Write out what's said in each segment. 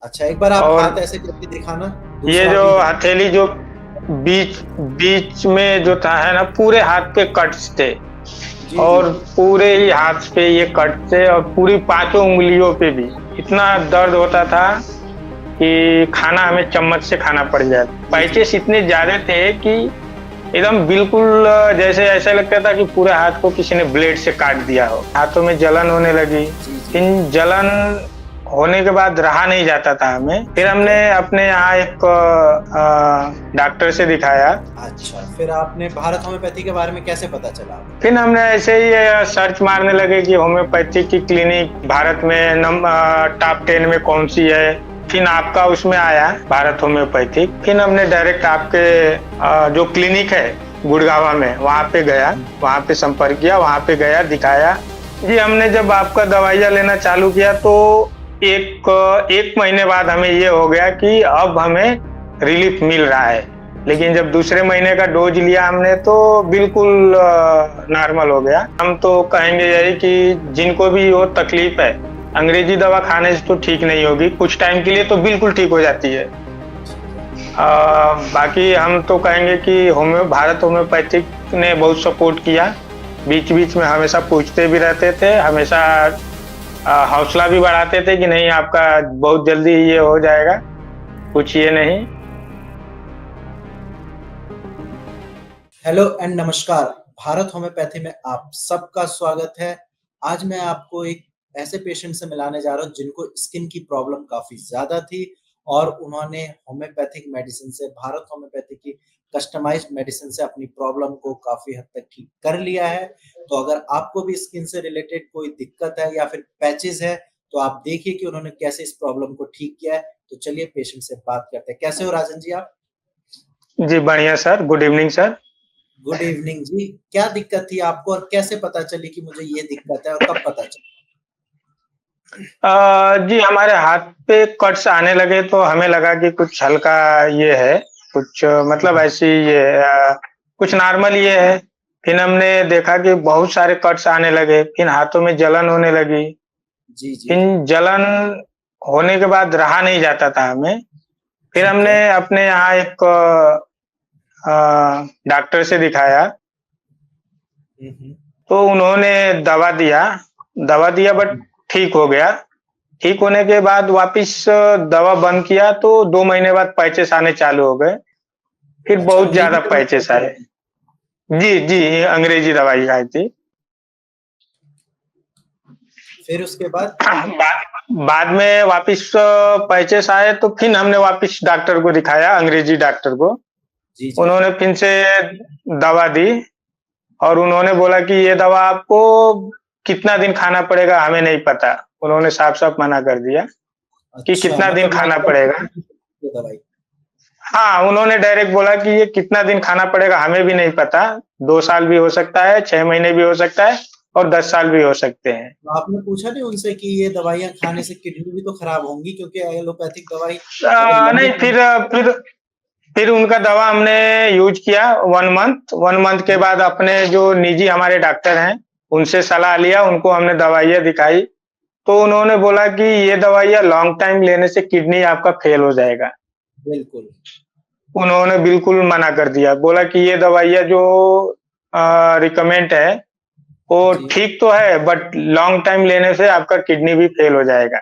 अच्छा, एक बार आप और हाथ ऐसे करके दिखाना। ये दूसरा जो भी है। हथेली जो बीच बीच में जो था है ना, पूरे हाथ पे कट्स थे। जी जी और जी। पूरे ही हाथ पे ये कट थे और पूरी पांचों उंगलियों पे भी इतना दर्द होता था कि खाना हमें चम्मच से खाना पड़ जाए। जी जी पैचेस जी। इतने ज्यादा थे कि एकदम बिल्कुल जैसे ऐसा लगता था कि पूरे हाथ को किसी ने ब्लेड से काट दिया हो। हाथों में जलन होने लगी। जी जी। फिर जलन होने के बाद रहा नहीं जाता था हमें। फिर ठीक हमने है। अपने यहाँ एक डॉक्टर से दिखाया। अच्छा, फिर आपने भारत होम्योपैथी के बारे में कैसे पता चला आपको? फिर हमने ऐसे ही सर्च मारने लगे कि होम्योपैथी की क्लिनिक भारत में टॉप 10 में कौन सी है। फिर आपका उसमें आया भारत होम्योपैथिक। फिर हमने डायरेक्ट आपके जो क्लिनिक है गुड़गावा में, वहां पे गया। हम्म। वहां पे संपर्क किया, वहां पे गया, दिखाया। जी, हमने जब आपका दवाइयाँ लेना चालू किया तो एक महीने बाद हमें ये हो गया कि अब हमें रिलीफ मिल रहा है। लेकिन जी। जब दूसरे महीने का डोज लिया हमने तो बिल्कुल नॉर्मल हो गया। हम तो कहेंगे यही कि जिनको भी वो तकलीफ है, अंग्रेजी दवा खाने से तो ठीक नहीं होगी, कुछ टाइम के लिए तो बिल्कुल ठीक हो जाती है। ठीक है। बाकी हम तो कहेंगे कि भारत होम्योपैथिक ने बहुत सपोर्ट किया। बीच बीच में हमेशा पूछते भी रहते थे, हमेशा हौसला भी बढ़ाते थे कि नहीं आपका बहुत जल्दी ये हो जाएगा, कुछ ये नहीं। हेलो एंड नमस्कार। भारत होम्योपैथी में आप सबका स्वागत है। आज मैं आपको एक ऐसे पेशेंट से मिलाने जा रहा हूँ जिनको स्किन की प्रॉब्लम काफी ज्यादा थी और उन्होंने होम्योपैथिक मेडिसिन से, भारत होम्योपैथी की कस्टमाइज्ड मेडिसिन से अपनी प्रॉब्लम को काफी हद तक ठीक कर लिया है। तो अगर आपको भी स्किन से रिलेटेड कोई दिक्कत है या फिर पैचेस है तो आप देखिए कि उन्होंने कैसे इस प्रॉब्लम को ठीक किया है। तो चलिए पेशेंट से बात करते हैं। कैसे हो राजन जी आप? जी बढ़िया sir, good evening sir. Good evening जी। क्या दिक्कत थी आपको और कैसे पता चली कि मुझे ये दिक्कत है और कब पता चला? जी हमारे हाथ पे कट्स आने लगे तो हमें लगा कि कुछ हल्का ये है, कुछ मतलब हम्म। ऐसी ये कुछ नॉर्मल ये है। फिर हमने देखा कि बहुत सारे कट्स आने लगे, फिर हाथों में जलन होने लगी। जी जी फिर जी। जलन होने के बाद रहा नहीं जाता था हमें। फिर ठीक हमने है। अपने यहाँ एक डॉक्टर से दिखाया। हम्म। तो उन्होंने दवा दिया, दवा दिया बट हम्म। ठीक हो गया। ठीक होने के बाद वापिस दवा बंद किया तो 2 महीने बाद पैचेस आने चालू हो गए। फिर अच्छा, बहुत अंग्रेजी ज़्यादा दवाई पैचेस खाते आए। रहते हैं? जी, जी, अंग्रेजी दवाई खाई थी। फिर उसके बाद? बाद में वापिस पैचेस आए तो फिर हमने वापिस डॉक्टर को दिखाया, अंग्रेजी डॉक्टर को। जी जी जी। उन्होंने फिर से दवा दी और उन्होंने बोला कि ये दवा आपको कितना दिन खाना पड़ेगा हमें नहीं पता। उन्होंने साफ-साफ मना कर दिया कि अच्छा, कितना दिन मतलब खाना लाइफ टाइम पड़ेगा। तक नहीं खा सकते ये दवाई? हाँ, उन्होंने डायरेक्ट बोला कि ये कितना दिन खाना पड़ेगा हमें भी नहीं पता। 2 साल भी हो सकता है, 6 महीने भी हो सकता है और 10 साल भी हो सकते हैं। तो आपने पूछा नहीं उनसे कि ये दवाइयाँ खाने से किडनी भी तो खराब होंगी, क्योंकि एलोपैथिक दवाई अगर लंबे नहीं, टाइम फिर उनका दवा हमने यूज़ किया 1 मंथ के बाद अपने जो निजी हमारे डॉक्टर हैं, उनसे सलाह लिया, उनको हमने दवाइयाँ दिखाई। तो उन्होंने बोला कि ये दवाइयाँ लॉन्ग टाइम लेने से किडनी आपका फेल हो जाएगा। बिल्कुल। उन्होंने बिल्कुल मना कर दिया, बोला कि ये दवाइयाँ जो रिकमेंड है, वो जी। ठीक तो है बट लॉन्ग टाइम लेने से आपका किडनी भी फेल हो जाएगा।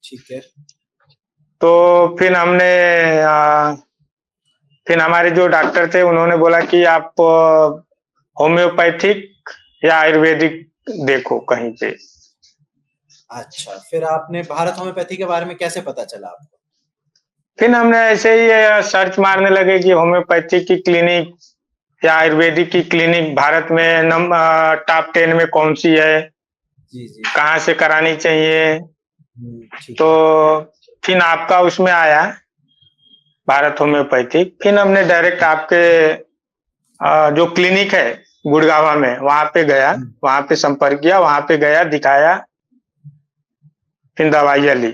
ठीक है। तो फिर हमने अ, फिर हमारे जो डॉक्टर थे उन्होंने बोला कि आप होम्योपैथिक या आयुर्वेदिक देखो कहीं पे। अच्छा, फिर आपने भारत होम्योपैथी के बारे में कैसे पता चला आपको? फिर हमने ऐसे ही सर्च मारने लगे कि होम्योपैथिक की क्लिनिक या आयुर्वेदिक की क्लिनिक भारत में टॉप 10 में कौन सी है, जी जी जी। कहाँ से करानी चाहिए। ठीक तो है। फिर आपका उसमें आया भारत होम्योपैथिक। फिर हमने डायरेक्ट आपके जो क्लिनिक है गुड़गावा में, वहाँ पे गया, हम्म। वहाँ पे संपर्क किया, वहाँ पे गया, दिखाया, फिर दवाइयाँ ली।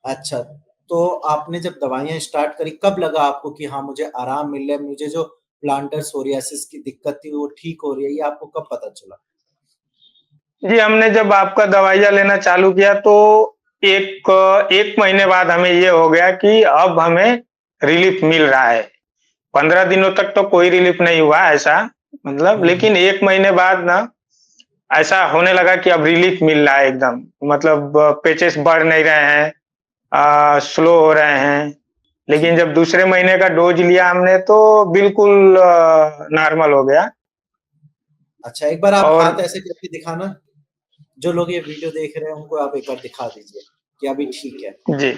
अच्छा, तो आपने जब दवाइयाँ स्टार्ट करी कब लगा आपको कि हाँ, मुझे आराम मिल रहा है, मुझे जो प्लांटर सोरियासिस की दिक्कत थी वो ठीक हो रही है, ये आपको कब पता चला? जी, हमने जब आपका दवाइयाँ लेना चालू किया तो एक 1 महीने बाद हमें ये हो गया कि अब हमें रिलीफ मिल रहा है। 15 दिनों तक तो कोई रिलीफ नहीं हुआ ऐसा, मतलब, हुँ। लेकिन 1 महीने बाद ना ऐसा होने लगा कि अब रिलीफ मिल रहा है एकदम। मतलब पैचेस बढ़ नहीं रहे हैं, स्लो हो रहे हैं। लेकिन जी। जब दूसरे महीने का डोज़ लिया हमने तो बिल्कुल नॉर्मल हो गया। अच्छा, एक बार आप और हाथ ऐसे करके दिखाना। जो लोग ये वीडियो देख रहे हैं उनको आप एक बार दिखा दीजिए कि अभी ठीक है। जी, ये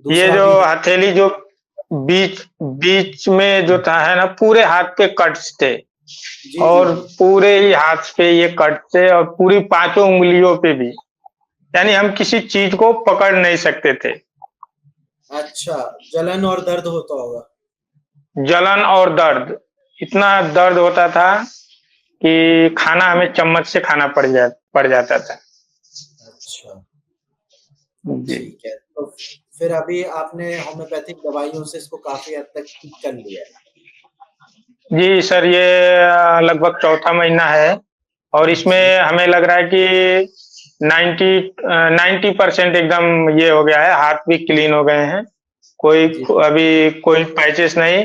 दूसरा जो भी है। हथेली जो बीच बीच में जो था है ना, पूरे हाथ पे कट्स थे जी, जी, और जी। पूरे ही हाथ पे ये कट थे और पूरी पाँचों उँगलियों पे भी। यानी हम किसी चीज़ को पकड़ नहीं सकते थे। अच्छा, जलन और दर्द होता होगा। जलन और दर्द, इतना दर्द होता था कि खाना हमें चम्मच से खाना पड़ जाता था। अच्छा, जी। ठीक है। तो फिर अभी आपने होम्योपैथिक दवाइयों से इसको काफ़ी हद तक ठीक कर लिया है। जी सर, ये लगभग चौथा महीना है और जी, इसमें हमें लग रहा है कि 90% एकदम ये हो गया है, हाथ भी क्लीन हो गए हैं। जी। अभी कोई पैचेस नहीं,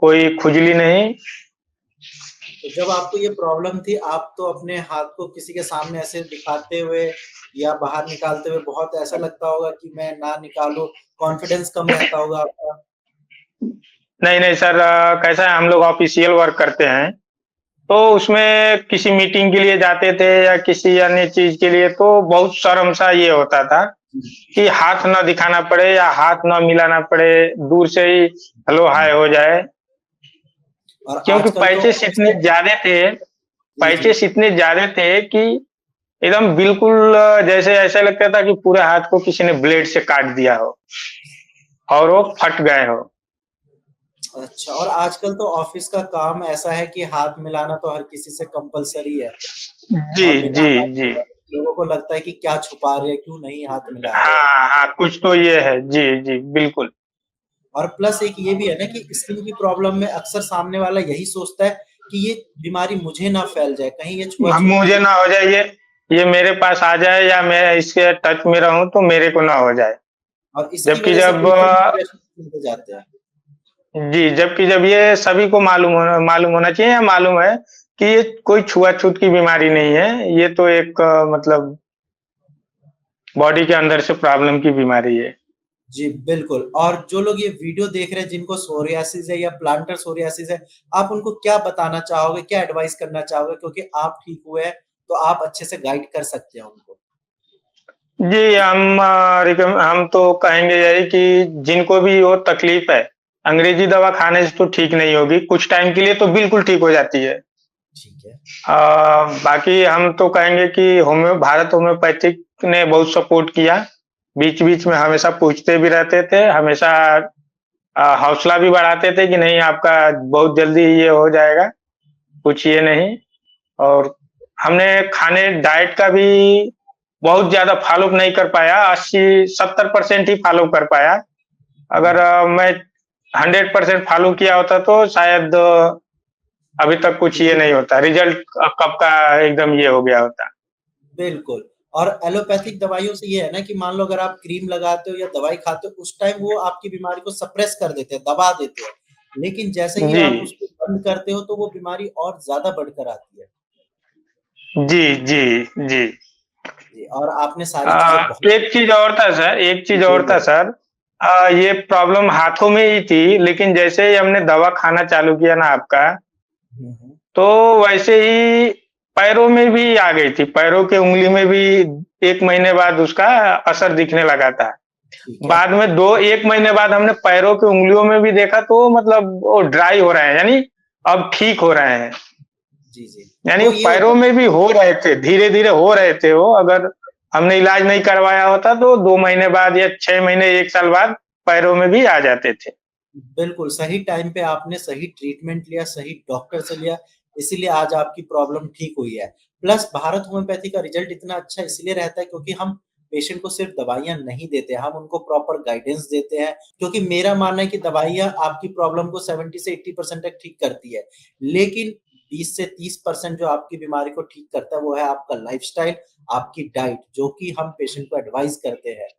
कोई खुजली नहीं। तो जब आपको ये प्रॉब्लम थी, आप तो अपने हाथ को किसी के सामने ऐसे दिखाते हुए या बाहर निकालते हुए बहुत ऐसा लगता होगा कि मैं ना निकालूँ, कॉन्फिडेंस कम रहता होगा आपका? नहीं, नहीं सर, कैसा है, हम लोग ऑफ़िशियल वर्क करते हैं, तो उसमें किसी मीटिंग के लिए जाते थे या किसी अन्य चीज़ के लिए तो बहुत शर्म-सा ये होता था कि हाथ ना दिखाना पड़े या हाथ ना मिलाना पड़े, दूर से ही हेलो हाय हो जाए। और क्योंकि आजकल तो ऑफ़िस में जी, जी। पैचेस इतने ज़्यादा थे कि एकदम बिल्कुल जैसे ऐसा लगता था कि पूरे हाथ को किसी ने ब्लेड से काट दिया हो और वो फट गए हो। अच्छा, और आजकल तो ऑफ़िस का काम ऐसा है कि हाथ मिलाना तो हर किसी से कंपल्सरी है जी, और बिना जी, हाथ जी। मिलाए लोगों को लगता है कि क्या छुपा रहे हैं, क्यों नहीं हाथ मिला रहे हैं। हाँ, हाँ, कुछ तो ये है। जी, जी, बिल्कुल। और प्लस एक ये भी है ना कि स्किन की प्रॉब्लम में अक्सर सामने वाला यही सोचता है कि ये बीमारी मुझे ना फैल जाए, कहीं ये अब छुआ-छूत की मुझे ना बीमारी हो जाए ये मेरे पास आ जाए या मैं इसके टच में रहूँ तो मेरे को ना हो जाए। और इसकी जबकि वजह से जब पेशेंट डिप्रेशन में चले जाते हैं। जबकि जब ये सभी को मालूम होना चाहिए या मालूम है कि ये कोई छुआ-छूत की बीमारी नहीं है, ये तो एक मतलब बॉडी के अंदर से प्रॉब्लम की बीमारी है। जी, बिल्कुल। और जो लोग ये वीडियो देख रहे हैं जिनको सोरियासिस है या प्लांटर सोरियासिस है, आप उनको क्या बताना चाहोगे, क्या एडवाइस करना चाहोगे? क्योंकि आप ठीक हुए हैं, तो आप अच्छे से गाइड कर सकते हैं उनको। जी, हम तो कहेंगे यही कि जिनको भी वो तकलीफ है, अंग्रेज़ी दवा खाने से तो ठीक नहीं होगी, कुछ टाइम के लिए तो बिल्कुल ठीक हो जाती है। ठीक है। बाकी हम तो कहेंगे कि भारत होम्योपैथिक ने बहुत सपोर्ट किया। बीच-बीच में हमेशा पूछते भी रहते थे, हमेशा हौसला भी बढ़ाते थे कि नहीं आपका बहुत जल्दी ये हो जाएगा, कुछ ये नहीं। और हमने खाने डाइट का भी बहुत ज़्यादा फ़ॉलो नहीं कर पाया, 80-70% ही फ़ॉलो कर पाया। अगर हुँ। मैं 100% फ़ॉलो किया होता तो शायद अभी तक कुछ ये जी, नहीं होता, रिज़ल्ट कब का एकदम ये हो गया होता। बिल्कुल। और एलोपैथिक दवाइयों से ये है ना कि मान लो अगर आप क्रीम लगाते हो या दवाई खाते हो, उस टाइम वो आपकी बीमारी को सप्रेस कर देते हैं, दबा देते हैं। लेकिन जैसे ही जी। आप उसको बंद करते हो, तो वो बीमारी और ज़्यादा बढ़कर आती है। जी, जी, जी। जी, और आपने सारी चीज़ें बहुत एक चीज़ और था सर, एक चीज़ और था बोलिए। सर। ये प्रॉब्लम हाथों में ही थी, लेकिन जैसे ही हमने दवा खाना चालू किया ना आपका, हुँ, हुँ। तो वैसे ही पैरों में भी आ गई थी। पैरों के उँगली में भी 1 महीने बाद उसका असर दिखने लगा था। ठीक है। बाद में 1 महीने बाद हमने पैरों की उँगलियों में भी देखा तो मतलब वो ड्राई हो रहे हैं, यानी अब ठीक हो रहे हैं। जी, जी। यानी वो ये होता पैरों है। में भी हो रहे थे, धीरे-धीरे हो रहे थे वो, अगर हमने इलाज नहीं करवाया होता तो 2 महीने बाद या 6 महीने, 1 साल बाद पैरों में भी आ जाते थे। बिल्कुल, सही टाइम पे आपने सही ट्रीटमेंट लिया, सही डॉक्टर से लिया, इसीलिए आज आपकी प्रॉब्लम ठीक हुई है। प्लस भारत होम्योपैथी का रिज़ल्ट इतना अच्छा इसलिए रहता है क्योंकि हम पेशेंट को सिर्फ़ दवाइयाँ नहीं देते, हम उनको प्रॉपर गाइडेंस देते हैं। क्योंकि मेरा मानना है कि दवाइयाँ आपकी प्रॉब्लम को 70 से 80% तक ठीक करती है। लेकिन 20 से 30% जो आपकी बीमारी को ठीक करता है वो है आपका लाइफस्टाइल, आपकी डाइट, जो कि हम पेशेंट को एडवाइस करते हैं।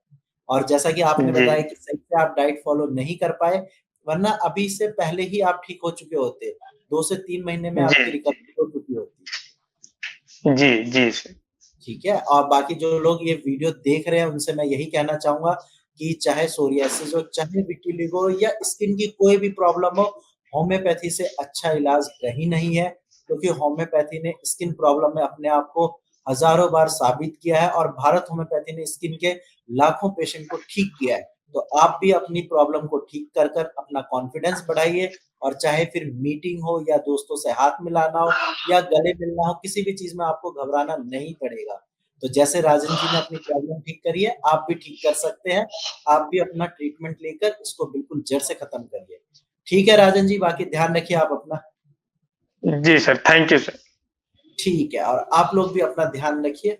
और जैसा कि आपने जी, बताया कि सही से आप डाइट फॉलो नहीं कर पाए, वरना अभी से पहले ही आप ठीक हो चुके होते। 2 से 3 महीने में जी, आपकी रिकवरी हो चुकी होती। जी, जी सर। ठीक है? और बाकी जो लोग ये वीडियो देख रहे हैं उनसे मैं यही कहना चाहूँगा कि चाहे सोरियासिस हो, चाहे विटिलिगो हो या स्किन की कोई भी प्रॉब्लम हो, होम्योपैथी से अच्छा इलाज कहीं नहीं है, क्योंकि होम्योपैथी ने स्किन प्रॉब्लम में अपने आप को हज़ारों बार साबित किया है और भारत होम्योपैथी ने स्किन के लाखों पेशेंट को ठीक किया है। तो आप भी अपनी प्रॉब्लम को ठीक कर अपना कॉन्फिडेंस बढ़ाइए और चाहे फिर मीटिंग हो या दोस्तों से हाथ मिलाना हो या गले मिलना हो, किसी भी चीज़ में आपको घबराना नहीं पड़ेगा। तो जैसे राजन जी ने अपनी प्रॉब्लम ठीक करी है, आप भी ठीक कर सकते हैं। आप भी अपना ट्रीटमेंट लेकर इसको बिल्कुल जड़ से खत्म करिए। ठीक है राजन जी, बाकी ध्यान रखिए आप अपना। जी सर, थैंक यू सर। ठीक है और आप लोग भी अपना ध्यान रखिए।